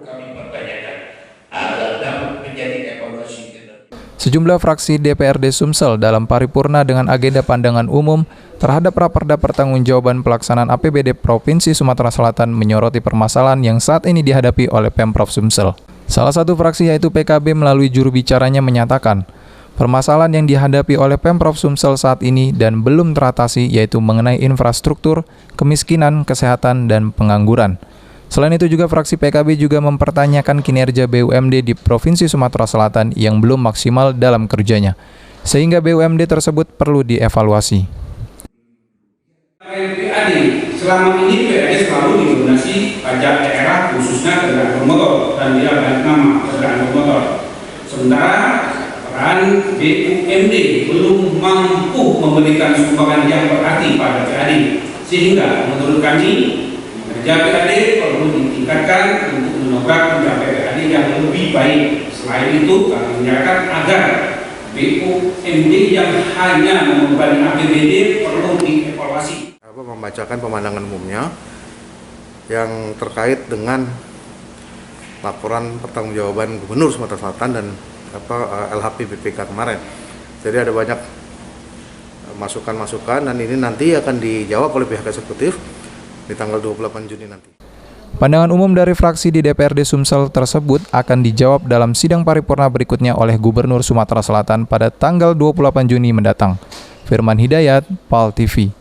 kami pertanyakan agar dapat menjadi evaluasi. Sejumlah fraksi DPRD Sumsel dalam paripurna dengan agenda pandangan umum terhadap Raperda Pertanggungjawaban Pelaksanaan APBD Provinsi Sumatera Selatan menyoroti permasalahan yang saat ini dihadapi oleh Pemprov Sumsel. Salah satu fraksi yaitu PKB melalui juru bicaranya menyatakan, permasalahan yang dihadapi oleh Pemprov Sumsel saat ini dan belum teratasi yaitu mengenai infrastruktur, kemiskinan, kesehatan, dan pengangguran. Selain itu juga fraksi PKB juga mempertanyakan kinerja BUMD di Provinsi Sumatera Selatan yang belum maksimal dalam kerjanya, sehingga BUMD tersebut perlu dievaluasi. PAD, selama ini PAD selalu didominasi pajak daerah khususnya kendaraan bermotor dan dia balik nama kendaraan bermotor. Sementara peran BUMD belum mampu memberikan sumbangan yang berarti pada PAD, sehingga menurut kami kerja PAD perlu ditingkatkan untuk mendongkrak mencapai PAD yang lebih baik. Selain itu, kami menyatakan agar BUMD yang hanya membebani APBD perlu dievaluasi. Membacakan pemandangan umumnya yang terkait dengan laporan pertanggungjawaban Gubernur Sumatera Selatan dan LHP BPK kemarin. Jadi ada banyak masukan-masukan dan ini nanti akan dijawab oleh pihak eksekutif di tanggal 28 Juni nanti. Pandangan umum dari fraksi di DPRD Sumsel tersebut akan dijawab dalam sidang paripurna berikutnya oleh Gubernur Sumatera Selatan pada tanggal 28 Juni mendatang. Firman Hidayat, PAL TV.